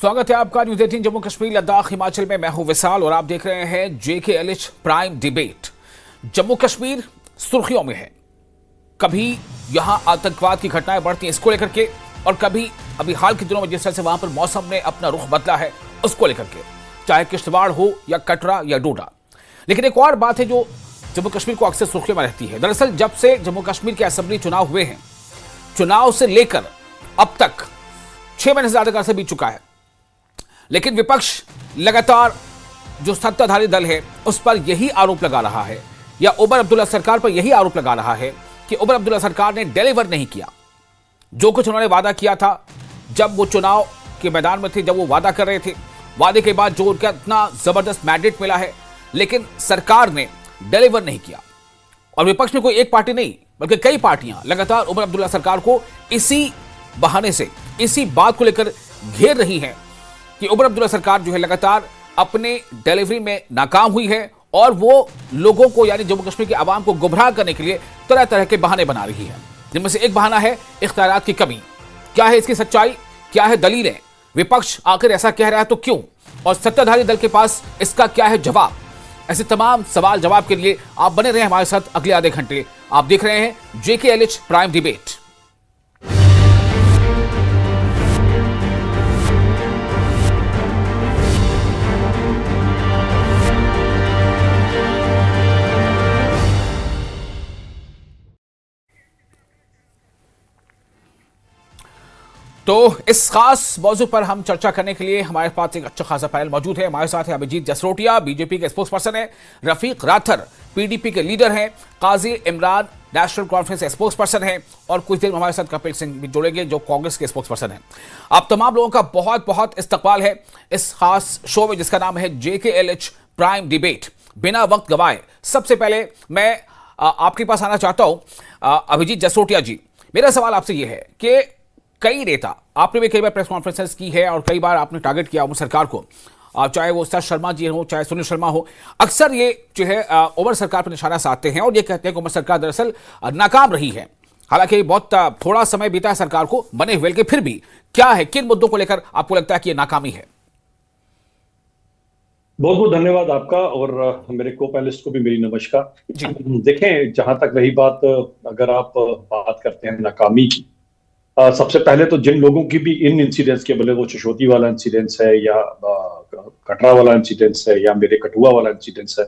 स्वागत है आपका न्यूज 18 जम्मू कश्मीर लद्दाख हिमाचल में। मैं हूं विशाल और आप देख रहे हैं JKLH prime debate. Jammu Kashmir सुर्खियों में है। कभी यहां आतंकवाद की घटनाएं बढ़ती हैं इसको लेकर के, और कभी अभी हाल के दिनों में जिस तरह से वहां पर मौसम ने अपना रुख बदला है उसको लेकर के, चाहे किश्तवाड़ हो या कटरा या डोडा। लेकिन एक और बात है जो जम्मू कश्मीर को अक्सर सुर्खियों में रहती है। दरअसल जब से जम्मू कश्मीर के असेंबली चुनाव हुए हैं, चुनाव से लेकर अब तक 6 महीने से ज्यादा का अरसा बीत चुका है, लेकिन विपक्ष लगातार जो सत्ताधारी दल है उस पर यही आरोप लगा रहा है, या उमर अब्दुल्ला सरकार पर यही आरोप लगा रहा है कि उमर अब्दुल्ला सरकार ने डिलीवर नहीं किया। जो कुछ उन्होंने वादा किया था जब वो चुनाव के मैदान में थे, जब वो वादा कर रहे थे, वादे के बाद जो उनका इतना जबरदस्त मैंडेट मिला है, लेकिन सरकार ने डिलीवर नहीं किया। और विपक्ष में कोई एक पार्टी नहीं बल्कि कई पार्टियां लगातार उमर अब्दुल्ला सरकार को इसी बहाने से, इसी बात को लेकर घेर रही हैं कि उमर अब्दुल्ला सरकार जो है लगातार अपने डिलीवरी में नाकाम हुई है और वो लोगों को, यानी जम्मू कश्मीर के आवाम को गुमराह करने के लिए तरह तरह के बहाने बना रही है, जिनमें से एक बहाना है इख्तियारात की कमी। क्या है इसकी सच्चाई, क्या है दलीलें, विपक्ष आखिर ऐसा कह रहा है तो क्यों, और सत्ताधारी दल के पास इसका क्या है जवाब? ऐसे तमाम सवाल जवाब के लिए आप बने रहे हमारे साथ अगले आधे घंटे। आप देख रहे हैं JKLH प्राइम डिबेट। तो इस खास मौजू पर हम चर्चा करने के लिए हमारे पास एक अच्छा खासा पैनल मौजूद है। हमारे साथ है अभिजीत जसरोटिया, बीजेपी के स्पोक्स पर्सन है, रफीक राथर PDP के लीडर हैं, काजी इमरान नेशनल कॉन्फ्रेंस के स्पोक्स पर्सन है, और कुछ देर में हमारे साथ कपिल सिंह भी जुड़ेंगे जो कांग्रेस के स्पोक्स पर्सन है। आप तमाम लोगों का बहुत बहुत इस्तकबाल है इस खास शो में जिसका नाम है JKLH प्राइम डिबेट। बिना वक्त गवाए सबसे पहले मैं आपके पास आना चाहता हूं अभिजीत जसरोटिया जी। मेरा सवाल आपसे यह है कि कई नेता, आपने भी कई बार प्रेस कॉन्फ्रेंसेस की है और कई बार आपने टारगेट किया उमर सरकार को, चाहे वो सर शर्मा जी हो चाहे सुनील शर्मा हो, अक्सर ये जो है उमर सरकार पर निशाना साधते हैं और ये कहते हैं कि उमर सरकार दरअसल नाकाम रही है। हालांकि बहुत थोड़ा समय बीता है सरकार को बने हुए, लेकिन फिर भी क्या है, किन मुद्दों को लेकर आपको लगता है कि ये नाकामी है? बहुत बहुत धन्यवाद आपका, और मेरे को पैनलिस्ट को भी मेरी नमस्कार। देखें, जहां तक रही बात, अगर आप बात करते हैं नाकामी की, सबसे पहले तो जिन लोगों की भी इन इंसिडेंट्स के, भले वो चशोती वाला इंसिडेंट्स है या कटरा वाला इंसिडेंट्स है या मेरे कठुआ वाला इंसिडेंट्स है,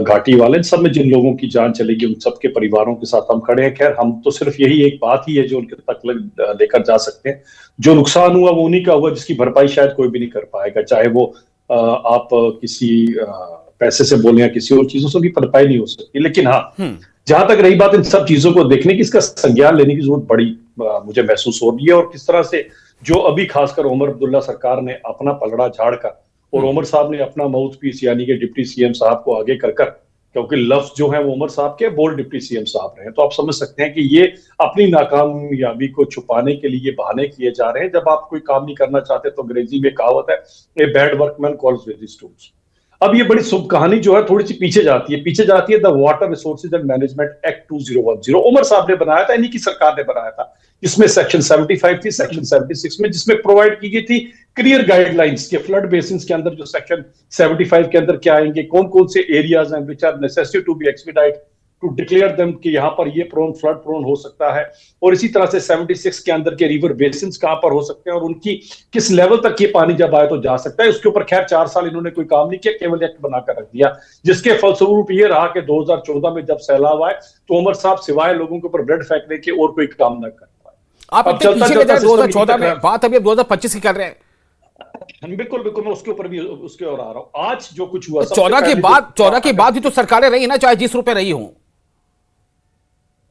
घाटी वाले, इन सब में जिन लोगों की जान चलेगी उन सब के परिवारों के साथ हम खड़े हैं। खैर, हम तो सिर्फ यही एक बात ही है जो उनके तक लेकर जा सकते हैं। जो नुकसान हुआ वो उन्हीं का हुआ, जिसकी भरपाई शायद कोई भी नहीं कर पाएगा, चाहे वो आप किसी पैसे से बोले या किसी और चीजों से भी भरपाई नहीं हो सकती। लेकिन हाँ, जहां तक रही बात इन सब चीजों को देखने की, इसका संज्ञान लेने की जरूरत बड़ी मुझे महसूस हो रही है। और किस तरह से जो अभी खासकर उमर अब्दुल्ला सरकार ने अपना पलड़ा झाड़ कर, और उमर साहब ने अपना माउथ पीस यानी कि डिप्टी CM साहब को आगे कर कर, क्योंकि लफ्ज जो है वो उमर साहब के, बोल्ड डिप्टी CM साहब रहे हैं, तो आप समझ सकते हैं कि ये अपनी नाकामयाबी को छुपाने के लिए बहाने किए जा रहे हैं। जब आप कोई काम नहीं करना चाहते तो अंग्रेजी में कहावत है, a bad workman calls with his tools. अब ये बड़ी शुभ कहानी जो है थोड़ी सी पीछे जाती है। The water resources and management act 2010 Umar साहब ने बनाया था, इन्हीं की सरकार ने बनाया था। इसमें सेक्शन 75 थी, सेक्शन 76 में, जिसमें प्रोवाइड की गई थी क्लियर गाइडलाइंस के फ्लड बेसिन्स के अंदर, जो सेक्शन 75 के अंदर क्या आएंगे, कौन कौन से एरियाज हैं which are necessary to be expedite to declare them कि यहाँ पर ये फ्लड प्रोन हो सकता है। और इसी तरह से 76 के अंदर के रिवर बेसिन्स कहां पर हो सकते हैं और उनकी किस लेवल तक ये पानी जब आए तो जा सकता है। उसके ऊपर खैर 4 साल इन्होंने कोई काम नहीं किया, केवल एक्ट बनाकर रख दिया, जिसके फलस्वरूप ये रहा कि 2014 में जब सैलाब आए तो उमर साहब सिवाय लोगों के ऊपर ब्लड फेंकने के और कोई काम न कर पाए। आप अब चलता 2014 में बात, अभी 2025 की कर रहे हैं। बिल्कुल बिल्कुल, मैं उसके ऊपर भी उसके और आ रहा हूं। आज जो कुछ हुआ 14 के बाद भी तो सरकारें रही ना, चाहे जिस रुपए रही हो।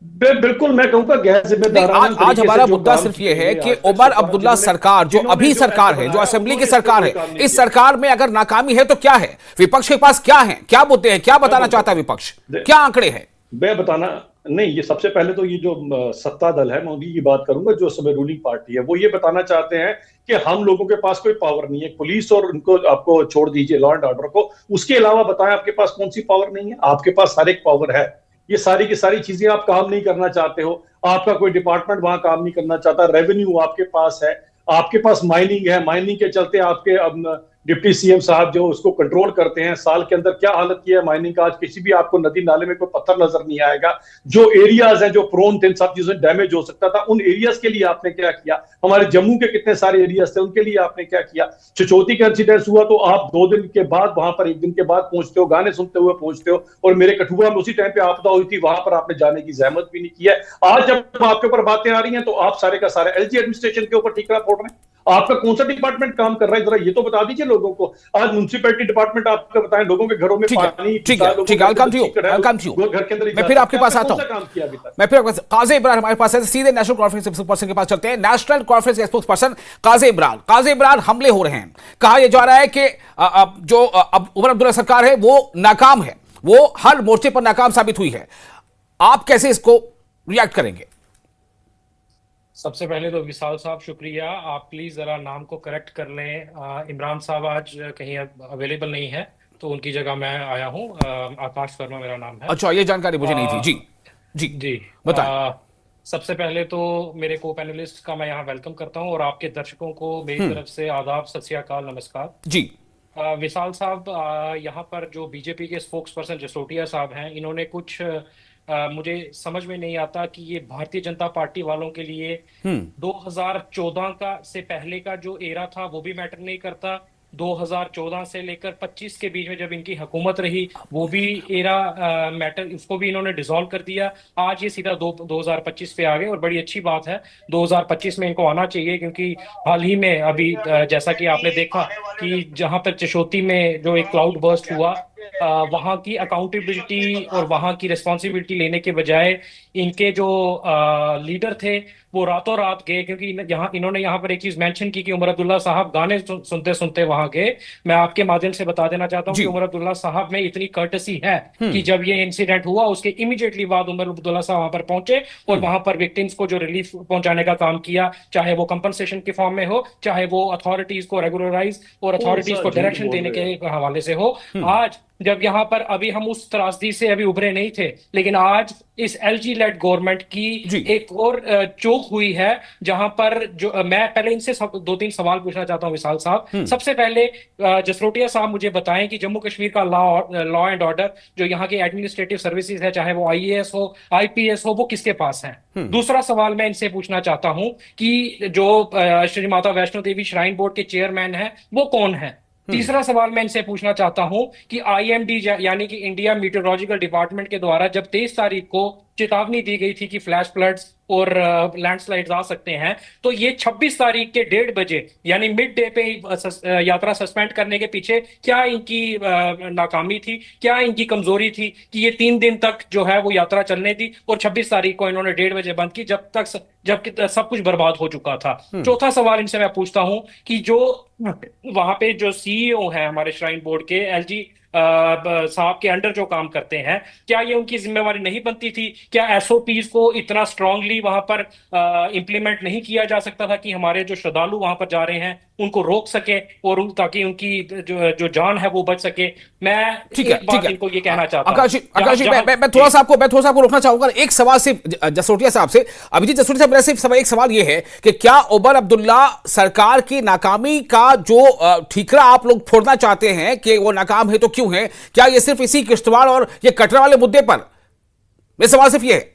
बिल्कुल, मैं कहूंगा गैर जिम्मेदार। आज हमारा मुद्दा सिर्फ ये है कि उमर अब्दुल्ला सरकार जो अभी सरकार है, जो असेंबली की सरकार है, इस सरकार में अगर नाकामी है तो क्या है? विपक्ष के पास क्या है, क्या मुद्दे हैं, क्या बताना चाहता है विपक्ष, क्या आंकड़े हैं? मैं बताना नहीं, ये सबसे पहले तो ये जो सत्ता दल है, मैं उनकी बात करूंगा, जो समय रूलिंग पार्टी है, वो ये बताना चाहते हैं कि हम लोगों के पास कोई पावर नहीं है। पुलिस और उनको आपको छोड़ दीजिए, लॉ एंड ऑर्डर को, उसके अलावा बताएं आपके पास कौन सी पावर नहीं है? आपके पास हर एक पावर है। ये सारी की सारी चीजें आप काम नहीं करना चाहते हो, आपका कोई डिपार्टमेंट वहां काम नहीं करना चाहता, रेवेन्यू आपके पास है, आपके पास माइनिंग है, माइनिंग के चलते आपके अब डिप्टी सीएम साहब जो उसको कंट्रोल करते हैं, साल के अंदर क्या हालत की है माइनिंग का, आज किसी भी आपको नदी नाले में कोई पत्थर नजर नहीं आएगा। जो एरियाज हैं जो प्रोन थे, इन सब चीजों डैमेज हो सकता था, उन एरियाज के लिए आपने क्या किया? हमारे जम्मू के कितने सारे एरियाज थे, उनके लिए आपने क्या किया? चिचोती का इंसिडेंस हुआ तो आप 2 दिन के बाद वहां पर, 1 दिन के बाद पहुंचते हो, गाने सुनते हुए पहुंचते हो, और मेरे कठुआ में उसी टाइम पे आपदा हुई थी, वहां पर आपने जाने की जहमत भी नहीं की है। आज जब आपके ऊपर बातें आ रही हैं तो आप सारे का सारा एलजी एडमिनिस्ट्रेशन के ऊपर ठीकरा फोड़ रहे हैं। आपका कौन सा डिपार्टमेंट काम कर रहा है, जरा ये तो बता दीजिए लोगों को। आज म्युनिसिपैलिटी डिपार्टमेंट आपको बताएं, लोगों के घरों में पानी, ठीक है, ठीक है, I'll come to you, I'll come to you। घर के अंदर मैं फिर आपके पास आता हूं, मैं फिर काजी इमरान हमारे पास है, सीधे नेशनल कॉन्फ्रेंस स्पोक्स पर्सन के पास चलते हैं। नेशनल कॉन्फ्रेंस के स्पोक्स पर्सन काजी इमरान, हमले हो रहे हैं, कहा यह जा रहा है कि जो अब उमर अब्दुल्ला सरकार है वो नाकाम है, वो हर मोर्चे पर नाकाम साबित हुई है। आप कैसे इसको रिएक्ट करेंगे? सबसे पहले तो विशाल साहब शुक्रिया, आप प्लीज जरा नाम को करेक्ट कर लें। इमरान साहब आज कहीं अवेलेबल नहीं है तो उनकी जगह मैं आया हूं। आकाश वर्मा मेरा नाम है। अच्छा, ये जानकारी मुझे नहीं थी। जी जी जी बताएं। सबसे पहले तो मेरे को पैनलिस्ट का मैं यहाँ वेलकम करता हूँ और आपके दर्शकों को मेरी तरफ से आदाब, सत श्री अकाल, नमस्कार जी। विशाल साहब, यहाँ पर जो बीजेपी के स्पोक्स पर्सन जसरोटिया साहब हैं, इन्होंने कुछ मुझे समझ में नहीं आता कि ये भारतीय जनता पार्टी वालों के लिए 2014 का से पहले का जो एरा था वो भी मैटर नहीं करता, 2014 से लेकर 25 के बीच में जब इनकी हुकूमत रही वो भी एरा मैटर, उसको भी इन्होंने डिसॉल्व कर दिया। आज ये सीधा 2025 पे आ गए और बड़ी अच्छी बात है, 2025 में इनको आना चाहिए, क्योंकि हाल ही में अभी जैसा कि आपने देखा कि जहां पर चशोती में जो एक क्लाउड बर्स्ट हुआ, वहां की अकाउंटेबिलिटी और वहां की रिस्पॉन्सिबिलिटी लेने के बजाय इनके जो लीडर थे वो रातों रात गए, क्योंकि इन्होंने यहाँ पर एक चीज मेंशन की कि उमर अब्दुल्ला साहब गाने सुनते सुनते वहां गए। मैं आपके माध्यम से बता देना चाहता हूँ कि उमर अब्दुल्ला साहब में इतनी कर्टसी है कि जब ये इंसिडेंट हुआ उसके इमीडिएटली बाद उमर अब्दुल्ला साहब वहां पर पहुंचे और वहां पर विक्टिम्स को जो रिलीफ पहुंचाने का काम किया, चाहे वो कंपनसेशन के फॉर्म में हो, चाहे वो अथॉरिटीज को रेगुलराइज और अथॉरिटीज को डायरेक्शन देने के हवाले से हो। आज जब यहाँ पर अभी हम उस त्रासदी से अभी उभरे नहीं थे, लेकिन आज इस एलजी लेड गवर्नमेंट की एक और चूक हुई है, जहां पर जो मैं पहले इनसे 2-3 सवाल पूछना चाहता हूं विशाल साहब। सबसे पहले जसरोटिया साहब मुझे बताएं कि जम्मू कश्मीर का लॉ एंड ऑर्डर जो यहाँ की एडमिनिस्ट्रेटिव सर्विसेज है, चाहे वो आईएएस हो, आईपीएस हो, वो किसके पास है? दूसरा सवाल मैं इनसे पूछना चाहता हूं कि जो श्री माता वैष्णो देवी श्राइन बोर्ड के चेयरमैन है वो कौन है? तीसरा सवाल मैं इनसे पूछना चाहता हूं कि आईएमडी यानी कि इंडिया मीटरोलॉजिकल डिपार्टमेंट के द्वारा जब 23 तारीख को चेतावनी दी गई थी कि फ्लैश फ्लड्स और लैंडस्लाइड्स आ सकते हैं, तो ये 26 तारीख के 1:30 बजे यानी मिड डे पे यात्रा सस्पेंड करने के पीछे क्या इनकी नाकामी थी, क्या इनकी कमजोरी थी कि ये 3 दिन तक जो है वो यात्रा चलने दी और 26 तारीख को इन्होंने 1:30 बजे बंद की, जबकि सब कुछ बर्बाद हो चुका था। चौथा सवाल इनसे मैं पूछता हूं कि जो वहां पे जो सीईओ है हमारे श्राइन बोर्ड के, एलजी साहब के अंडर जो काम करते हैं, क्या ये उनकी जिम्मेवारी नहीं बनती थी? क्या एसओपीज को इतना स्ट्रांगली वहां पर इंप्लीमेंट नहीं किया जा सकता था कि हमारे जो श्रद्धालु वहां पर जा रहे हैं उनको रोक सके और ताकि उनकी जो जान है वो बच सके? मैं एक बात इनको ये कहना चाहता हूं। आकाश जी, मैं थोड़ा सा आपको रोकना चाहूंगा। एक सवाल सिर्फ जसरोटिया साहब से, अभिजीत जसरोटिया साहब, मेरा सिर्फ एक सवाल ये है कि क्या उमर अब्दुल्ला सरकार की नाकामी का जो ठीकरा आप लोग फोड़ना चाहते हैं कि वो नाकाम है तो क्यों है? क्या ये सिर्फ इसी किश्तवाड़ और ये कटरा वाले मुद्दे पर? मेरा सवाल सिर्फ ये है।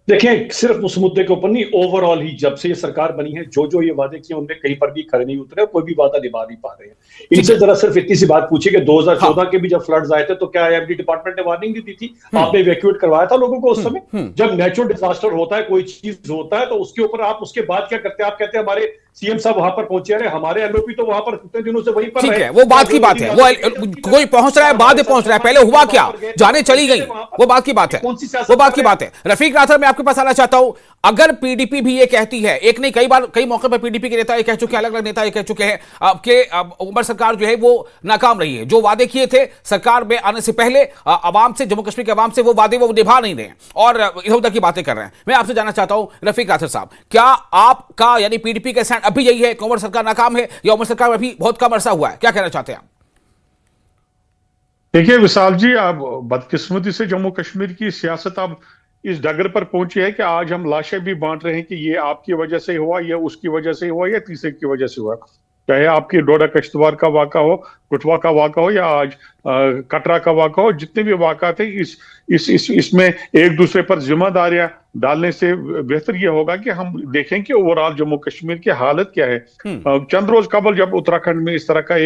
देखिए सिर्फ उस मुद्दे के ऊपर नहीं, ओवरऑल ही जब से ये सरकार बनी है जो ये वादे किए उनमें कहीं पर भी खरे नहीं उतरे, कोई भी वादा निभा नहीं पा रहे हैं। इनसे जरा सिर्फ इतनी सी बात पूछिए कि 2014 के भी जब फ्लड्स आए थे तो क्या आईएमडी डिपार्टमेंट ने वार्निंग दी थी? आपने इवैक्यूएट करवाया था लोगों को उस समय? जब नेचुरल डिजास्टर होता है, कोई चीज होता है, तो उसके ऊपर आप उसके बाद क्या करते हैं? आप कहते हैं हमारे सीएम साहब वहां पर पहुंचे, रहे हमारे एलओपी तो वहां पर कितने दिनों से वहीं पर ठीक है, वो बात की बात है, वो कोई पहुंच रहा है, बाद में पहुंच रहा है, पहले हुआ क्या, जाने चली गई, वो बात की बात है, वो बात की बात है। रफीक राथर, मैं आपके पास आना चाहता हूं। अगर पीडीपी भी ये कहती है, एक नहीं कई बार कई मौके पर पीडीपी के नेता ये कह चुके हैं, अलग अलग नेता ये कह चुके हैं कि उमर सरकार जो है वो नाकाम रही है, जो वादे किए थे सरकार में आने से पहले आवाम से, जम्मू कश्मीर के आवाम से, वो वादे वो निभा नहीं रहे और इधर उधर की बातें कर रहे हैं। मैं आपसे जानना चाहता हूं रफीक राथर साहब, क्या आपका यानी पीडीपी का स्टैंड अभी यही है कि उमर सरकार नाकाम है या उमर सरकार में अभी बहुत कम अरसा हुआ है? क्या कहना चाहते हैं आप? देखिए विशाल जी, आप बदकिस्मती से जम्मू कश्मीर की सियासत आप इस डगर पर पहुंची है कि आज हम लाशें भी बांट रहे हैं कि ये आपकी वजह से हुआ, या उसकी वजह से हुआ, या तीसरे की वजह से हुआ। चाहे आपकी डोडा कश्तवार का वाका हो, कठुआ का वाका हो, या आज कटरा का वाका हो, जितने भी वाका थे, इसमें एक दूसरे पर जिम्मेदारियां डालने से बेहतर यह होगा कि हम देखें कि ओवरऑल जम्मू कश्मीर की हालत क्या है। चंद रोज कबल जब उत्तराखंड में इस तरह का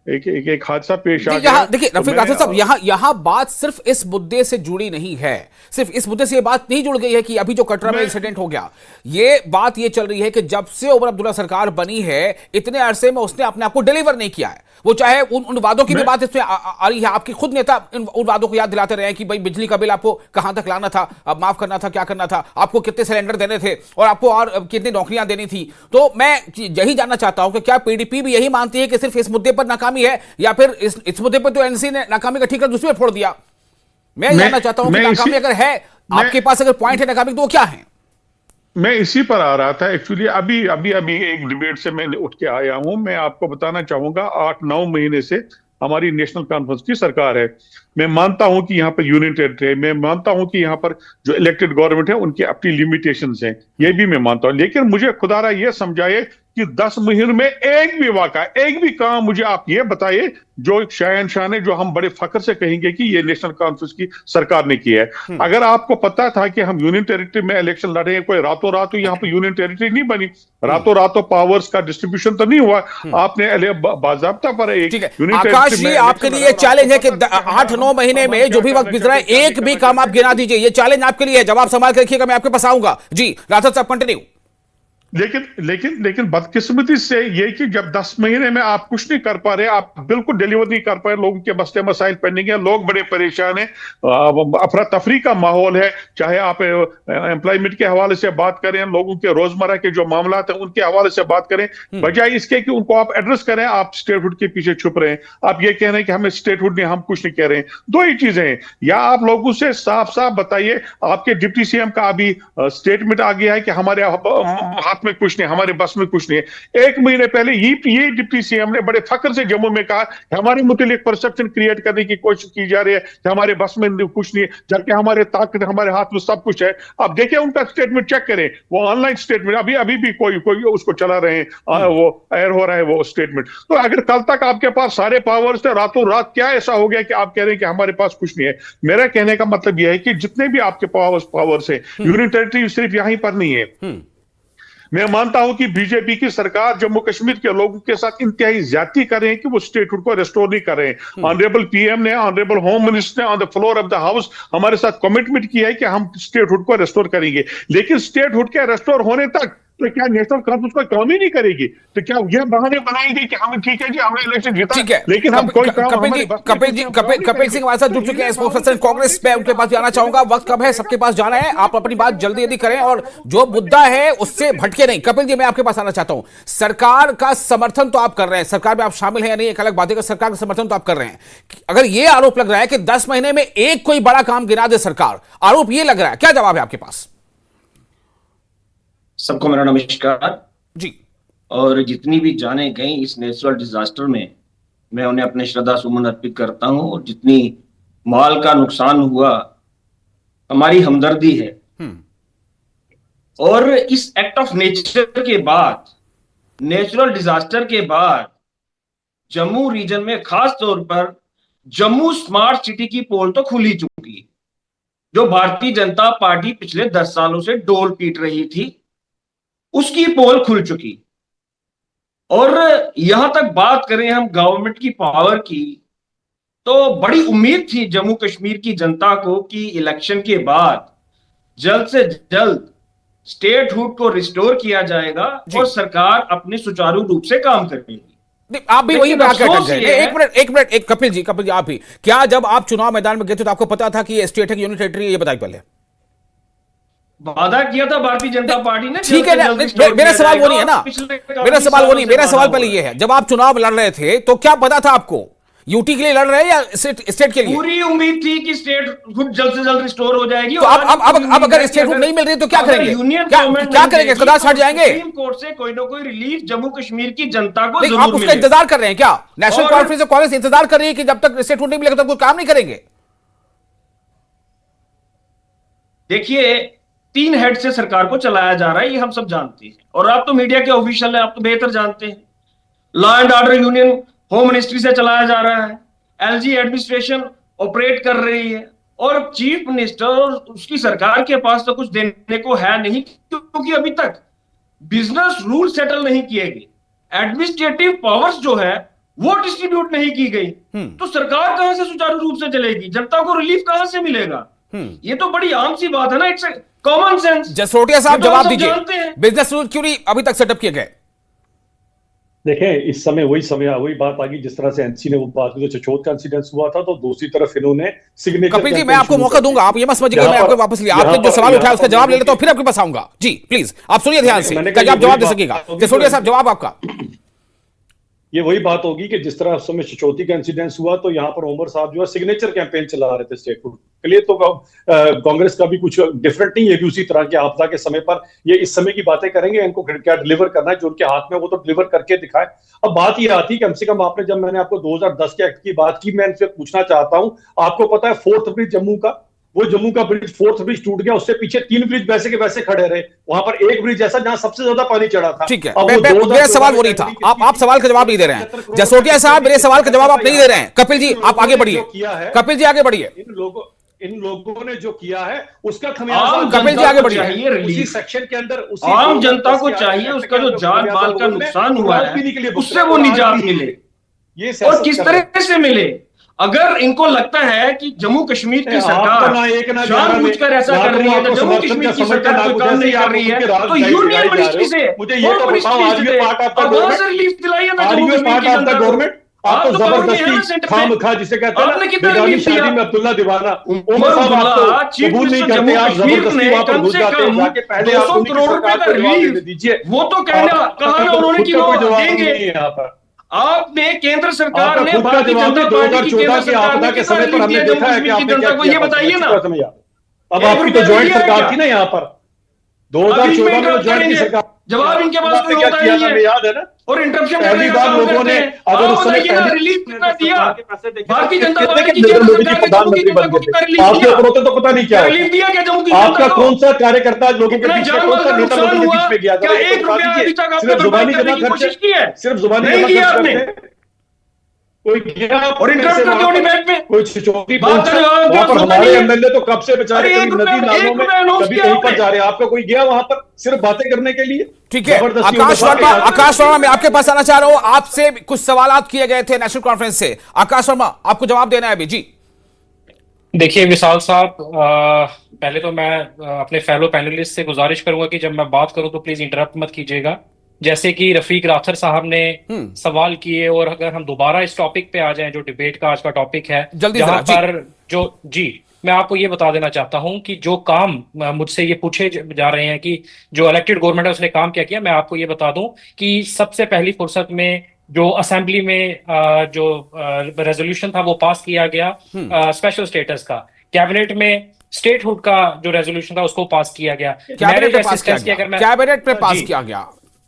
एक हादसा पेश आ गया। देखिए रफीक राठौर साहब, यहाँ बात सिर्फ इस मुद्दे से जुड़ी नहीं है, सिर्फ इस मुद्दे से ये बात नहीं जुड़ गई है कि अभी जो कटरा में इंसिडेंट हो गया, ये बात ये चल रही है कि जब से उमर अब्दुल्ला सरकार बनी है, इतने अरसे में उसने अपने आप को डिलीवर नहीं किया है। वो चाहे उन वादों की भी बात इसमें आ रही है, आपकी खुद नेता उन वादों को याद दिलाते रहे कि भाई बिजली का बिल आपको कहां तक लाना था, अब माफ करना था, क्या करना था, आपको कितने सिलेंडर देने थे और आपको और कितनी नौकरियां देनी थी। तो मैं यही जानना चाहता हूं कि क्या पीडीपी भी यही मानती है कि सिर्फ इस मुद्दे पर नाकामी है, या फिर इस मुद्दे पर तो एनसी ने नाकामी का ठीकरा दूसरे पर फोड़ दिया। मैं जानना चाहता हूं कि नाकामी अगर है आपके पास, अगर पॉइंट है नाकामी, तो वो क्या है? मैं इसी पर आ रहा था एक्चुअली। अभी अभी अभी एक डिबेट से मैं उठ के आया हूं। मैं आपको बताना चाहूंगा, 8-9 महीने से हमारी नेशनल कॉन्फ्रेंस की सरकार है। मैं मानता हूं कि यहाँ पर यूनियन टेरिटरी है, मैं मानता हूं कि यहाँ पर जो इलेक्टेड गवर्नमेंट है उनकी अपनी लिमिटेशंस हैं, ये भी मैं मानता हूं। लेकिन मुझे खुदारा ये समझाए कि 10 महीनों में एक भी वाक़ा, एक भी काम मुझे आप ये बताइए जो एक शहंशाह ने, जो हम बड़े फख्र से कहेंगे कि ये नेशनल कॉन्फ्रेंस की सरकार ने किया है। अगर आपको पता था कि हम यूनियन टेरिटरी में इलेक्शन लड़ रहे हैं, कोई रातों रात यहाँ पर यूनियन टेरिटरी नहीं बनी, रातों रातों पावर्स का डिस्ट्रीब्यूशन तो नहीं हुआ। आपने बाजाबता पर एक यूनियन आकाश जी, आपके लिए चैलेंज है कि 8-9 महीने में जो भी वक्त गुजरा है, एक भी काम आप गिना दीजिए। ये चैलेंज आपके लिए है, जवाब संभाल कर रखिएगा, मैं आपके पास आऊंगा। जी राठौर साहब, कंटिन्यू। लेकिन बदकिस्मती से ये कि जब 10 महीने में आप कुछ नहीं कर पा रहे, आप बिल्कुल डिलीवर नहीं कर पा रहे, लोगों के मसले मसाइल पेंडिंग है, लोग बड़े परेशान हैं, अफरा तफरी का माहौल है। चाहे आप एम्प्लॉयमेंट के हवाले से बात करें, लोगों के रोजमर्रा के जो मामला हैं उनके हवाले से बात करें, बजाय इसके कि उनको आप एड्रेस करें, आप स्टेटहुड के पीछे छुप रहे हैं। आप ये कह रहे हैं कि हमें स्टेटहुड नहीं, हम कुछ नहीं कह रहे हैं। दो ही चीजें हैं, या आप लोगों से साफ साफ बताइए, आपके डिप्टी सीएम का अभी स्टेटमेंट आ गया है कि हमारे हाथ में कुछ नहीं, हमारे बस में कुछ नहीं है। 1 महीने पहले ये डिप्टी सीएम ने बड़े फख्र से जम्मू में कहा हमारे मुतालिक परसेप्शन क्रिएट करने की कोशिश की जा रही है कि हमारे बस में कुछ नहीं है, जबकि हमारे ताकत, हमारे हाथ में सब कुछ है। अब देखिए उनका स्टेटमेंट चेक करें, वो ऑनलाइन स्टेटमेंट अभी भी कोई उसको चला रहे हैं, वो एयर हो रहा है वो स्टेटमेंट। तो अगर कल तक आपके पास सारे पावर्स थे, रातों रात क्या ऐसा हो गया कि आप कह रहे हैं कि हमारे पास कुछ नहीं है? मेरा कहने का मतलब यह है कि जितने भी आपके पावर्स है, यूनियन टेरिटरी सिर्फ यहीं पर नहीं है। मैं मानता हूं कि बीजेपी की सरकार जम्मू कश्मीर के लोगों के साथ इंतहाई ज्यादती कर रहे हैं कि वो स्टेटहुड को रेस्टोर नहीं कर रहे हैं। ऑनरेबल पीएम ने, ऑनरेबल होम मिनिस्टर ने on the floor of the house हमारे साथ कमिटमेंट किया है कि हम स्टेटहुड को रेस्टोर करेंगे। लेकिन स्टेटहुड के रेस्टोर होने तक तो क्या नेशनल कॉन्फ्रेंस कोई काम ही नहीं करेगी? तो क्या यह बहाने बनाएंगे कि हमें ठीक है जी, हमने इलेक्शन जीता, ठीक है, लेकिन हम कोई काम कपिल सिंह हमारे साथ जुड़ चुके हैं, स्पोक्सपर्सन कांग्रेस। मैं उनके पास जाना चाहूंगा, वक्त कम है, सबके पास जाना है, आप अपनी बात जल्दी जल्दी करें और जो मुद्दा है उससे भटके नहीं। कपिल जी, मैं आपके पास आना चाहता हूं। सरकार का समर्थन तो आप कर रहे हैं, सरकार में आप शामिल हैं या नहीं एक अलग बात है, सरकार का समर्थन तो आप कर रहे हैं। अगर ये आरोप लग रहा है कि 10 महीने में एक कोई बड़ा काम गिना दे सरकार, आरोप ये लग रहा है, क्या जवाब है आपके पास? सबको मेरा नमस्कार जी। और जितनी भी जाने गई इस नेचुरल डिजास्टर में, मैं उन्हें अपने श्रद्धा सुमन अर्पित करता हूं। और जितनी माल का नुकसान हुआ, हमारी हमदर्दी है। और इस एक्ट ऑफ नेचर के बाद, नेचुरल डिजास्टर के बाद, जम्मू रीजन में खास तौर पर जम्मू स्मार्ट सिटी की पोल तो खुल ही चुकी, जो भारतीय जनता पार्टी पिछले 10 सालों से डोल पीट रही थी, उसकी पोल खुल चुकी। और यहां तक बात करें हम गवर्नमेंट की पावर की, तो बड़ी उम्मीद थी जम्मू कश्मीर की जनता को कि इलेक्शन के बाद जल्द से जल्द स्टेटहुड को रिस्टोर किया जाएगा और सरकार अपने सुचारू रूप से काम करेगी। आप भी वही बात कर रहे हैं। एक मिनट कपिल जी, आप भी क्या, जब आप चुनाव मैदान में गए थे तो आपको पता था कि ये स्टेट है कि यूनियन टेरिटरी? ये बताइए पहले। वादा किया था भारतीय जनता पार्टी ने, ठीक है ना, मेरा सवाल वो नहीं है ना, मेरा सवाल वो नहीं, मेरा सवाल पहले ये है, जब आप चुनाव लड़ रहे थे तो क्या पता था आपको? यूटी के लिए लड़ रहे हैं या स्टेट के लिए? पूरी उम्मीद थी कि स्टेटहुड जल्द से जल्द रिस्टोर हो जाएगी। तो अब अगर स्टेटहुड नहीं मिल रही तो क्या करेंगे? क्या करेंगे? इख्तियार हट जाएंगे? सुप्रीम कोर्ट से कोई ना कोई रिलीफ जम्मू कश्मीर की जनता को जरूर आप उसका इंतजार कर रहे हैं क्या? नेशनल कॉन्फ्रेंस ऑफ कांग्रेस इंतजार कर रही है कि जब तक स्टेटहुड नहीं मिलेगा तब कोई काम नहीं करेंगे? देखिए 3 हेड से सरकार को चलाया जा रहा है, ये हम सब जानते हैं, और आप तो मीडिया के ऑफिशियल हैं, आप तो बेहतर जानते हैं। Law and order union home ministry से चलाया जा रहा है, एलजी एडमिनिस्ट्रेशन ऑपरेट कर रही है, और चीफ मिनिस्टर और उसकी सरकार के पास तो कुछ देने को है नहीं, क्योंकि अभी तक बिजनेस रूल सेटल नहीं किए गए, एडमिनिस्ट्रेटिव पावर्स जो है वो डिस्ट्रीब्यूट नहीं की गई, तो सरकार कहां से सुचारू रूप से चलेगी, जनता को रिलीफ कहां से मिलेगा? ये तो बड़ी आम सी बात है ना, इट्स कॉमन सेंस। जसरोटिया साहब जवाब दीजिए, बिजनेस रूल क्यों नहीं अभी तक सेटअप किए गए? देखें, इस समय वही बात आ गई जिस तरह से एनसी ने वो बात की, तो चचोट का इंसिडेंस हुआ था, तो दूसरी तरफ इन्होंने सिग्नेचर। कपिल जी, मैं आपको मौका दूंगा, आप ये मत समझिए मैं आपको वापस लिया, आपने जो सवाल उठाया उसका जवाब ले लेता हूं, फिर आपके पास आऊंगा। जी प्लीज आप सुनिए ध्यान से, क्या आप जवाब दे सकेगा? जसरोटिया साहब जवाब आपका। ये वही बात होगी कि जिस तरह उस समय सिचोती का इंसिडेंस हुआ, तो यहाँ पर उमर साहब जो है सिग्नेचर कैंपेन चला रहे थे स्टेट फूड के लिए, तो कांग्रेस का भी कुछ डिफरेंट नहीं है कि उसी तरह की आपदा के समय पर ये इस समय की बातें करेंगे, इनको क्या डिलीवर करना है जो उनके हाथ में, वो तो डिलीवर करके दिखाए। अब बात ये आती है, कम से कम आपने, जब मैंने आपको 2010 के एक्ट की बात की, मैं इनसे पूछना चाहता हूं, आपको पता है 4th ब्रिज जम्मू का, वो जम्मू का ब्रिज 4th ब्रिज टूट गया, उससे पीछे 3 ब्रिज वैसे के वैसे खड़े रहे, वहां पर एक ब्रिज ऐसा जहां सबसे ज्यादा पानी चढ़ा था। ठीक है, मेरा सवाल वो नहीं था, आप सवाल का जवाब नहीं दे रहे हैं। जसरोटिया साहब मेरे सवाल का जवाब आप नहीं दे रहे हैं। कपिल जी आप आगे बढ़िए, कपिल जी आगे बढ़िए। इन लोगों ने जो किया है उसका खमियाजा कपिल जी आगे बढ़िए। उसी सेक्शन के अंदर आम जनता को चाहिए, उसका जो जान माल का नुकसान हुआ है उससे वो निजात मिले, और किस तरह से मिले। अगर इनको लगता है कि जम्मू कश्मीर की सरकार जानबूझकर ऐसा कर रही है, तो जम्मू कश्मीर की सरकार कोई काम नहीं कर रही है, तो यूनियन मिनिस्ट्री से, होम मिनिस्ट्री से वहां से रिलीफ दिलाइए ना जम्मू कश्मीर की जनता को। आप तो जबरदस्ती खामखा जिसे कहते हैं ना, बेगानी शादी में अब्दुल्ला दीवाना, उमर अब्दुल्ला चीफ मिनिस्टर जम्मू कश्मीर ने कम से कम 200 करोड़ रुपए का रिलीफ दीजिए, वो तो कहना कहा ना उन्होंने कि वो देंगे। आपने केंद्र सरकार ने, भारतीय जनता पार्टी की केंद्र सरकार ने कितना रिलीफ दिया जम्मू कश्मीर की जनता को, ये बताइए ना। अब आपकी तो ज्वाइंट सरकार थी ना यहाँ पर, 2014 में ज्वाइंट सरकार, जवाब इनके पास कोई होता नहीं है, याद है ना। और इंटरप्शन पहली बार लोगों ने अगर उस समय रिलीफ कितना दिया, भारतीय जनता पार्टी की केंद्र सरकार ने जम्मू की जनता को कितना रिलीफ दिया, आपको तो पता नहीं क्या रिलीफ दिया क्या जम्मू की जनता आपका को? कौन सा कार्यकर्ता लोगों के बीच में, कौन सा नेता लोगों के बीच में गया? क्या 1 रुपया अभी तक आपने बर्बाद करने की कोशिश की है? सिर्फ जुबानी नहीं किया आपने। कोई गया और इंटरप्ट करते हो डिबेट में, कोई छिचोटी वहां पर हमारे एमएलए तो कब से बेचारे कभी नदी नालों में कभी कहीं पर जा रहे हैं, आपका कोई गया वहां पर सिर्फ बातें करने के लिए? ठीक है, आकाश वर्मा मैं आपके पास आना चाह रहा हूं, आपसे कुछ सवाल किए गए थे नेशनल कॉन्फ्रेंस से। आकाश वर्मा आपको जवाब देना है अभी। जी देखिए विशाल साहब, पहले तो मैं अपने फेलो पैनलिस्ट से गुजारिश करूंगा कि जब मैं बात करूं तो प्लीज इंटरप्ट मत कीजिएगा। जैसे कि रफीक राथर साहब ने सवाल किए, और अगर हम दोबारा इस टॉपिक पे आ जाएं जो डिबेट का आज का टॉपिक है, जहां पर जो मैं आपको ये बता देना चाहता हूं कि जो काम मुझसे ये पूछे जा रहे हैं कि जो इलेक्टेड गवर्नमेंट है उसने काम क्या किया, मैं आपको ये बता दूं कि सबसे पहली फुर्सत में जो असेंबली में जो रेजोल्यूशन था वो पास किया गया स्पेशल स्टेटस का, कैबिनेट में स्टेटहुड का जो रेजोल्यूशन था उसको पास किया गया, कैबिनेट में पास किया गया,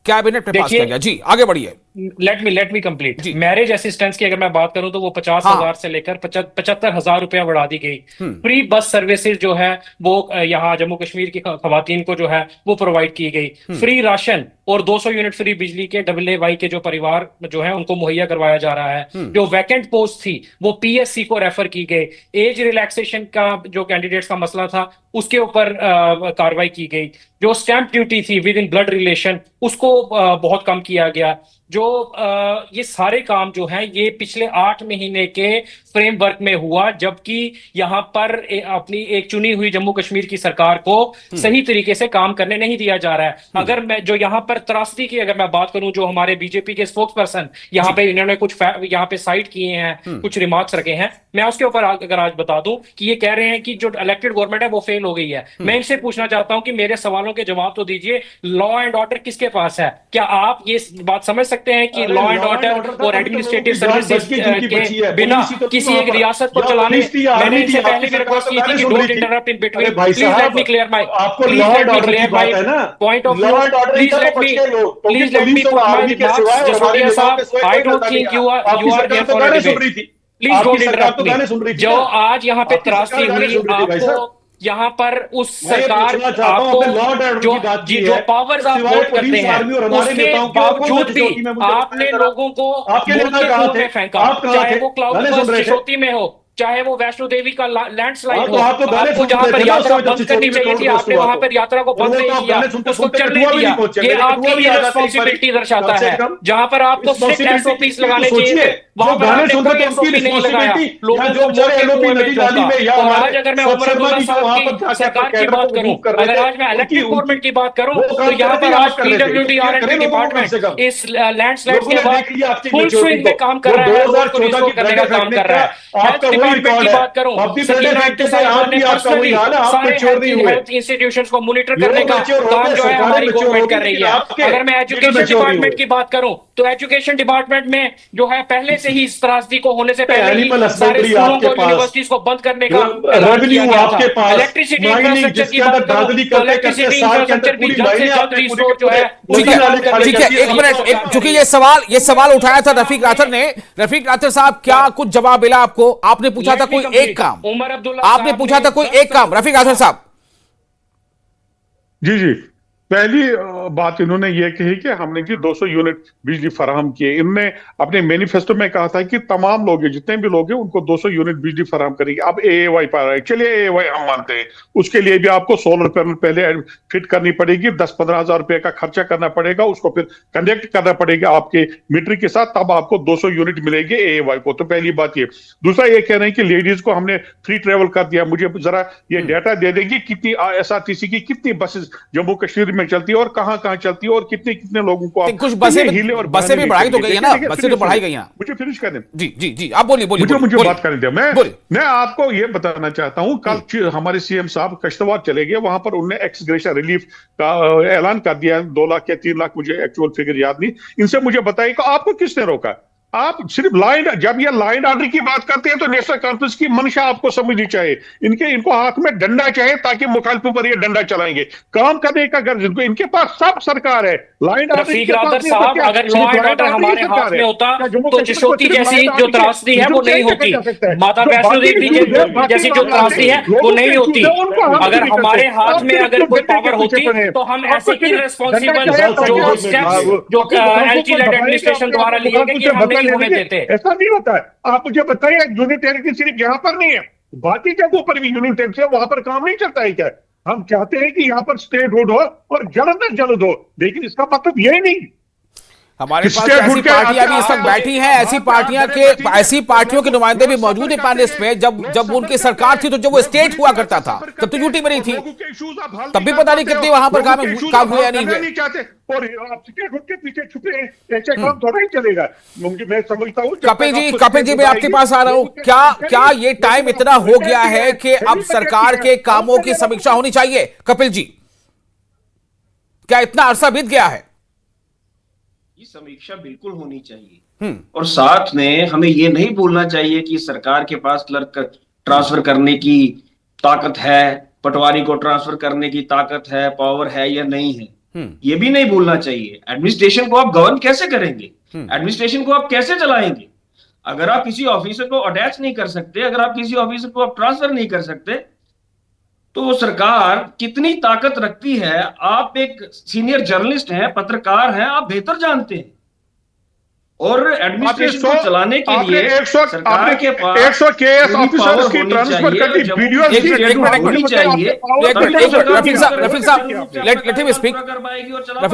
कैबिनेट में पास किया गया। जी आगे बढ़िए। Let me complete. Marriage assistance की अगर मैं बात करूं तो वो 50,000 से लेकर 75,000 रुपया बढ़ा दी गई। फ्री बस सर्विसेज जो है वो यहाँ जम्मू कश्मीर की खवातीन को जो है वो प्रोवाइड की गई। फ्री राशन और 200 यूनिट फ्री बिजली के AA के जो परिवार जो है उनको मुहैया करवाया जा रहा है। जो वैकेंट पोस्ट थी वो PSC को रेफर की गई। एज रिलैक्सेशन का जो कैंडिडेट्स का मसला था उसके ऊपर कार्रवाई की गई। जो स्टैंप ड्यूटी थी विद इन ब्लड रिलेशन उसको बहुत कम किया गया। जो ये सारे काम जो हैं ये पिछले 8 महीने के फ्रेमवर्क में हुआ, जबकि यहाँ पर अपनी एक चुनी हुई जम्मू कश्मीर की सरकार को सही तरीके से काम करने नहीं दिया जा रहा है। अगर मैं जो यहाँ पर त्रासदी की अगर मैं बात करूं, जो हमारे बीजेपी के स्पोक्स पर्सन यहाँ पे इन्होंने कुछ यहाँ पे साइट किए हैं, कुछ रिमार्क्स रखे हैं, मैं उसके ऊपर अगर आज बता दूं कि ये कह रहे हैं कि जो इलेक्टेड गवर्नमेंट है वो फेल हो गई है। मैं इनसे पूछना चाहता हूं कि मेरे सवालों के जवाब तो दीजिए। लॉ एंड ऑर्डर किसके पास है? क्या आप ये बात समझ सकते हैं कि लॉ एंड ऑर्डर और एडमिनिस्ट्रेटिव सर्विसेज के बिना किसी एक रियासत को चलाने, मैंने इनसे पहले भी रिक्वेस्ट की थी कि don't interrupt in between, please let me clear my point of view, please let me put my remarks. Jasrotia साहब, I don't think you are there for a debate, please don't interrupt me. जो आज यहाँ पे त्रासदी हुई, आपको यहाँ पर उस मैं ये सरकार पूछना चाहता हूं, आपने लॉ एंड ऑर्डर जो की बात की जो है, पावर्स आप सिवाय वोट करते पुलिस, हैं आर्मी और हमारे उसके नेताओं के और कौन सा बावजूद भी चिशोती में मुझे आपने बताया जरा। लोगों को आपके बोल नेता के कहाँ कुएं थे? में फेंका, आप कहाँ चाहे थे? वो क्लाउड गाने सुन बर्स्ट रहे थे? चिशोती में हो, चाहे वो वैष्णो देवी का लैंडस्लाइड हो। तो आप तो गाने आपको सुन जहां रहे पर थे ना यात्रा उस समय जब बंद करनी चिशोती में चाहिए क्राउड थी, बर्स्ट आपने हुआ वहां तो। पर यात्रा को और बंद वो तो नहीं आप किया, गाने सुनते उसको सुनते चलने कठुआ भी दिया। नहीं पहुंचे, ये कभी आपकी कठुआ भी ही आ जाते एक बारी। रिस्पॉन्सिबिलिटी दर्शाता कम से है। कम जहां पर आपको स्ट्रिक्ट रिस्पॉन्सिबिलिटी एसओपीस किसकी, तो लगाने चाहिए सोचिए, थे, वहां जो पर गाने आपने सुन रहे कोई थे उनकी एसओपी नहीं लगाया, रिस्पॉन्सिबिलिटी, या लोगों जो को बेचारे मोटे एलओपी कुएं में नदी नाली झोंका। में, या और हमारे आज अगर मैं सत उमर शर्मा अब्दुल्ला जी जो साहब वहां की पर क्या क्या सरकार की कैडर बात को करूं, मूव कर रहे अगर थे, आज मैं उनकी इलेक्ट्रिक गवर्नमेंट की बात करूं, वो तो काम यहाँ कर रहे थे पर या आज आप कर रहे थे? पीडब्ल्यूडी क्लियर आर-एंड-बी करें लोगों को कम डिपार्टमेंट से कम। इस लैंडस्लाइड लोगों के ने बाद देख लिया आपकी फुल मेच्योरिटी स्विंग को। में काम कर वो रहा है, रोड को 2014 रिस्टोर की करने बैठे का काम फेंकने कर का रहा है। आपका हेल्थ वही डिपार्टमेंट की रिकॉर्ड है। बात करूं, अब भी बैठे सकीना फेंकते आंटी थे, आज साहिबा ने भी आपका वही पर्सनली हाल है, आप सारे मेच्योर नहीं हुए। हेल्थ इंस्टीट्यूशंस को मॉनिटर लोग करने का मैच्योर हो काम गए, जो है सरकारें हमारी मैच्योर गवर्नमेंट होगी, कर रही लेकिन है। आपके अगर मैं लीडर एजुकेशन मैच्योर नहीं डिपार्टमेंट हुए। की बात करूं, तो एजुकेशन डिपार्टमेंट में जो है पहले से ही इस त्रासदी को होने से पहले ही एनिमल सारे हस्बेंड्री स्कूलों आपके को, पास, यूनिवर्सिटीज को बंद करने का ऐलान रेवेन्यू किया गया था। आपके पास, इलेक्ट्रिसिटी माइनिंग इंफ्रास्ट्रक्चर की जिसके अंदर बात करूं, धांधली तो करते करते इलेक्ट्रिसिटी साल के अंदर इंफ्रास्ट्रक्चर भी पूरी जल्द से लाइनें जल्द आपने पूरी रिस्टोर जो है ठीक है, काम करने ठीक की है, एक मिनट, चूंकि ये सवाल उठाया था रफीक राथर ने। रफीक राथर साहब, क्या कुछ जवाब मिला आपको? आपने पूछा था कोई एक काम, उमर अब्दुल्ला आपने साहब पूछा ने था कोई एक काम, रफीक राथर साहब। जी जी, पहली बात इन्होंने ये कही कि हमने जी 200 यूनिट बिजली फराहम किए। इनने अपने मैनिफेस्टो में कहा था कि तमाम लोग हैं, जितने भी लोग हैं, उनको 200 यूनिट बिजली फराहम करेंगे। अब एएवाई पर आए, चलिए एएवाई हम मानते हैं, उसके लिए भी आपको सोलर पैनल पहले फिट करनी पड़ेगी, 10-15 हजार रुपए का खर्चा करना पड़ेगा, उसको फिर कनेक्ट करना पड़ेगा आपके मीटर के साथ, तब आपको 200 यूनिट मिलेंगे एएवाई को। तो पहली बात ये। दूसरा ये कह रहे हैं कि लेडीज को हमने फ्री ट्रेवल कर दिया। मुझे जरा ये डाटा दे देंगे कितनी एसआरटीसी की कितनी बसेस जम्मू कश्मीर में चलती है और कहां कहां चलती है और कितने कितने लोगों को आप कुछ बसें भी बढ़ाई तो गई है ना, बसें तो बढ़ाई गई हैं। मुझे फिनिश कर दें। जी जी जी, आप बोलिए बोलिए, मुझे बात करने दें। मैं आपको ये बताना चाहता हूं, कल हमारे सीएम साहब कश्तवाड़ चले गए, वहां पर उन्होंने एक्स ग्रेशिया रिलीफ का ऐलान कर दिया, 2 लाख या 3 लाख, मुझे एक्चुअल फिगर याद नहीं। इनसे मुझे बताइए कि आपको किसने रोका? आप सिर्फ जब ये लाइन ऑर्डर की बात करते हैं तो नेशनल कॉन्फ्रेंस की मंशा आपको समझनी चाहिए। इनको हाथ में डंडा चाहिए ताकि मुखालिफों पर ये डंडा चलाएंगे। काम करने का गर्ज इनके पास सब सरकार है। लाइन रफीक राथर साहब, अगर लॉ एंड ऑर्डर हमारे हाथ में होता तो चिशोती जैसी जो त्रासदी है वो नहीं होती, माता वैष्णो देवी जैसी जो त्रासदी है वो नहीं होती। अगर हमारे हाथ में अगर कोई पावर होती तो हम ऐसे इररिस्पांसिबल जो स्टेप्स जो एलजी लेड एडमिनिस्ट्रेशन द्वारा लिए गए कि हम नहीं होने देते। ऐसा नहीं होता है। आप मुझे बताइए, यूनिट टेरिटरी सिर्फ यहाँ पर नहीं है, बाकी जगहों पर भी यूनिट टेरिटरी है, वहां पर काम नहीं चलता है क्या? हम चाहते हैं कि यहाँ पर स्टेट हुड हो और जल्द से जल्द हो, लेकिन इसका मतलब यही नहीं। हमारे पास ऐसी पार्टियां भी इस वक्त बैठी हैं, ऐसी पार्टियों के नुमाइंदे भी मौजूद है पैनलिस्ट में। जब उनकी सरकार थी तो जब वो स्टेट हुआ करता था तब तो यूटी में नहीं थी, तब भी पता नहीं कितने वहां पर काम हुए या नहीं हुए। और आप स्टेट हुड के पीछे छुपे हैं, ऐसे काम थोड़ा ही चलेगा। मैं समझता हूँ। कपिल जी मैं आपके पास आ रहा हूँ। क्या ये टाइम इतना हो गया है कि अब सरकार के कामों की समीक्षा होनी चाहिए? कपिल जी, क्या इतना अरसा बीत गया है? समीक्षा बिल्कुल होनी चाहिए, और साथ में हमें यह नहीं भूलना चाहिए कि सरकार के पास क्लर्क ट्रांसफर करने की ताकत है, पटवारी को ट्रांसफर करने की ताकत है, पावर है या नहीं है, यह भी नहीं भूलना चाहिए। एडमिनिस्ट्रेशन को आप गवर्न कैसे करेंगे? एडमिनिस्ट्रेशन को आप कैसे चलाएंगे? अगर आप किसी ऑफिसर को अटैच नहीं कर सकते, अगर आप किसी ऑफिसर को आप ट्रांसफर नहीं कर सकते, तो वो सरकार कितनी ताकत रखती है? आप एक सीनियर जर्नलिस्ट हैं, पत्रकार हैं, आप बेहतर जानते हैं। और एडमिनिस्ट्रेशन को चलाने के लिए सरकार के पास 100 केएस ऑफिसर्स की ट्रांसफर करनी, वीडियो होनी चाहिए। रफीक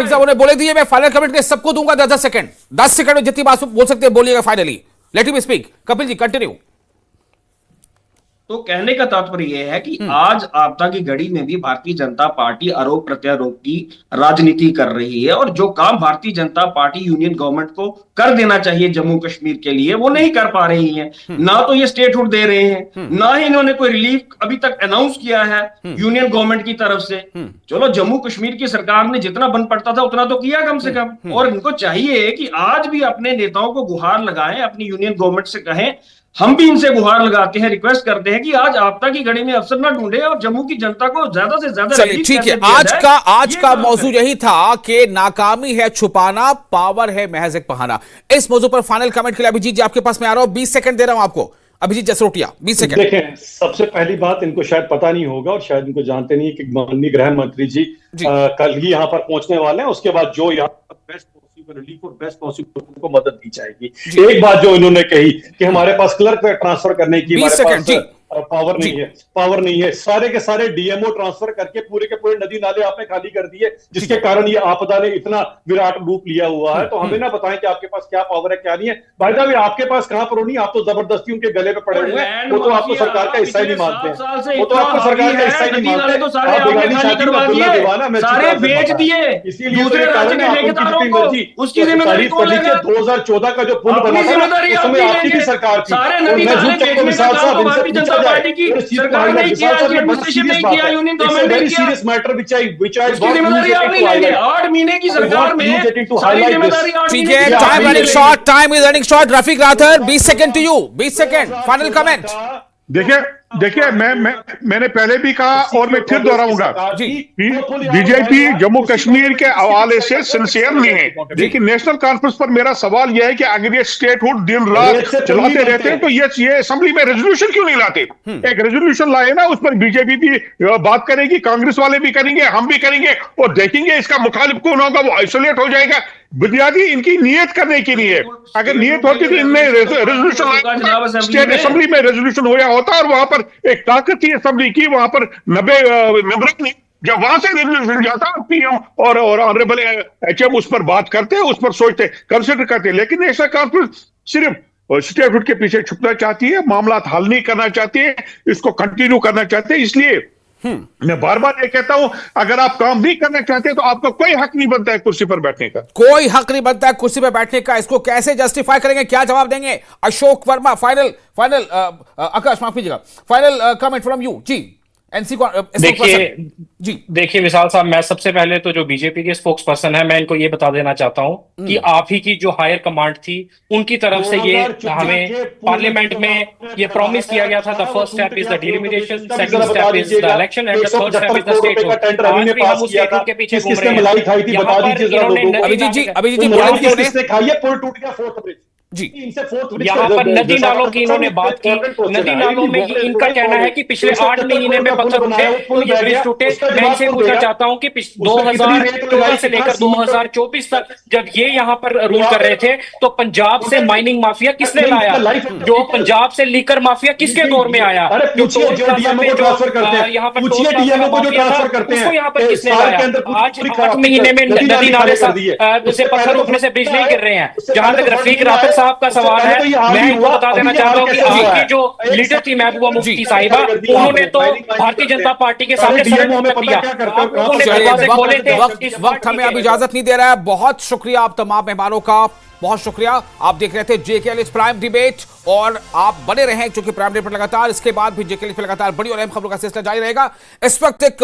साहब उन्हें बोले दिए, मैं फाइनल कमेंट के सबको दूंगा 10 सेकंड में जितनी बात बोल सकते हैं बोलिएगा finally. Let him speak. Kapil ji continue. तो कहने का तात्पर्य यह है कि आज आपदा की घड़ी में भी भारतीय जनता पार्टी आरोप प्रत्यारोप की राजनीति कर रही है, और जो काम Bharatiya Janata party union government को कर देना चाहिए जम्मू कश्मीर के लिए, वो नहीं कर पा रही है। ना तो ये स्टेटहुड दे रहे हैं, ना ही इन्होंने कोई रिलीफ अभी तक अनाउंस किया है यूनियन गवर्नमेंट की तरफ से। चलो, जम्मू कश्मीर की सरकार ने जितना बन पड़ता था उतना तो किया कम से कम, और इनको चाहिए कि आज भी अपने नेताओं को गुहार लगाएं, अपनी यूनियन गवर्नमेंट से कहें, हम भी इनसे गुहार लगाते हैं, रिक्वेस्ट करते हैं कि आज आपदा की घड़ी में अवसर ना ढूंढे और जम्मू की जनता को ज्यादा से ज्यादा। चलिए ठीक है, आज का मौजू यही था कि नाकामी है छुपाना, पावर है महज एक बहाना। इस मौजू पर फाइनल कमेंट के लिए अभिजीत जी आपके पास मैं आ रहा हूं, 20 सेकंड दे रहा हूं आपको। अभिजीत जसरोटिया 20 सेकंड। देखें, सबसे पहली बात, इनको शायद पता नहीं होगा और शायद इनको जानते नहीं है कि माननीय गृह मंत्री जी कल ही यहाँ पर पहुंचने वाले हैं। उसके बाद जो यहाँ बेस्ट पॉसिबल रिलीफ और बेस्ट पॉसिबल उनको मदद दी जाएगी। एक बात जो इन्होंने कही कि हमारे पास क्लर्क ट्रांसफर करने की हमारे पास पावर नहीं है। सारे के सारे डीएमओ ट्रांसफर करके पूरे के पूरे नदी नाले आपने खाली कर दिए, जिसके कारण ये आपदा ने इतना विराट रूप लिया हुआ है। तो हमें ना बताएं कि आपके पास क्या पावर है क्या नहीं है। भाई साहब, आपके पास कहाँ पर होनी, आप तो जबरदस्ती उनके गले पे पड़े हुए हैं। वो तो आपको सरकार का हिस्सा ही नहीं मानते हैं, वो तो आपको सरकार का हिस्सा ही नहीं मानते। आप बेगानी शादी में अब्दुल्ला दीवाना मैं बेच दिए, इसीलिए दूसरे राज्य के ठेकेदारों को उसकी जिम्मेदारी कौन लेगा? 2014 का जो पुल बना था उसमें आपकी भी सरकार थी। सारे नदी नाले बेचने का काम भारतीय जनता पार्टी की सरकार ने किया, एडमिनिस्ट्रेशन ने किया, यूनियन गवर्नमेंट ने किया। उसकी जिम्मेदारी आप नहीं लेंगे। 8 महीने की सरकार में सारी जिम्मेदारी 8 ठीक महीने है, की। Time is running short. Rafiq Rather 20 second to you, 20 second final comment. देखिए मैंने पहले भी कहा और मैं फिर दोहराऊंगा, बीजेपी जम्मू कश्मीर के हवाले से सिंसियर नहीं है। देखिए, नेशनल कॉन्फ्रेंस पर मेरा सवाल यह है कि अगर ये स्टेटहुड दिन रात चलाते रहते हैं तो ये असेंबली में रेजोल्यूशन क्यों नहीं लाते? एक रेजोल्यूशन लाए ना, उस पर बीजेपी भी बात करेगी, कांग्रेस वाले भी करेंगे, हम भी करेंगे और देखेंगे इसका मुखालिफ कौन होगा, वो आइसोलेट हो जाएगा। बुनियादी इनकी नियत करने के लिए, अगर नियत होती तो इनने रेजोल्यूशन स्टेट असेंबली में रेजोल्यूशन होया होता और वहां पर एक ताकत थी असेंबली की, वहां पर 90 मेंबर नहीं, जब वहां से रेजोल्यूशन जाता पीएम और ऑनरेबल एचएम उस पर बात करते, उस पर सोचते, कंसिडर करते। लेकिन नेशनल कॉन्फ्रेंस सिर्फ स्टेटहुड के पीछे छुपना चाहती है, मामला हल नहीं करना चाहती है, इसको कंटिन्यू करना चाहते हैं। इसलिए मैं बार बार ये कहता हूं, अगर आप काम नहीं करना चाहते तो आपका कोई हक नहीं बनता है कुर्सी पर बैठने का। कोई हक नहीं बनता है कुर्सी पर बैठने का। इसको कैसे जस्टिफाई करेंगे, क्या जवाब देंगे? अशोक वर्मा, फाइनल आकाश माफ कीजिएगा, फाइनल कमेंट फ्रॉम यू जी। देखिए विशाल साहब, मैं सबसे पहले तो जो बीजेपी के स्पोक्स पर्सन है, मैं इनको ये बता देना चाहता हूं कि आप ही की जो हायर कमांड थी उनकी तरफ से ये हमें पार्लियामेंट में ये प्रॉमिस किया गया था, the first step is the delimitation, second step is the election and the third step is the statehood. आज भी हम उस स्टेटहुड के पीछे घूम रहे हैं। यहाँ पर इन्होंने अभिजीत जी जी, यहाँ पर नदी नालों की इन्होंने बात की। नदी नालों में इनका कहना है कि पिछले 8 महीने में पत्थर उठे तो ये ब्रिज टूटे। मैं इनसे पूछना चाहता हूं कि 2014 से लेकर 2024 तक जब ये यहाँ पर रूल कर रहे थे तो पंजाब से माइनिंग माफिया किसने लाया? जो पंजाब से लीकर माफिया किसके दौर में आया? जो यहाँ पर उसको यहाँ पर किसने लाया? आज 8 महीने में नदी नाले से पत्थर उठने से ब्रिज नहीं गिर रहे हैं। जहां तक रफीक राथर साहब का सवाल है, मैं इनको बता देना चाहता हूं कि आपकी जो लीडर थी महबूबा मुफ्ती साहिबा, उन्होंने तो भारतीय जनता पार्टी के सामने सरेंडर कर दिया। उन्होंने दरवाजे खोले थे। इस वक्त हमें अब इजाजत नहीं दे रहा है। बहुत शुक्रिया आप तमाम मेहमानों का, बहुत शुक्रिया। आप देख रहे थे जेके एलिच प्राइम डिबेट और आप बने रहे क्योंकि प्राइम डिबेट लगातार, इसके बाद भी जेके एलिच पे लगातार बड़ी और अहम खबरों का सिलसिला जारी रहेगा। इस वक्त एक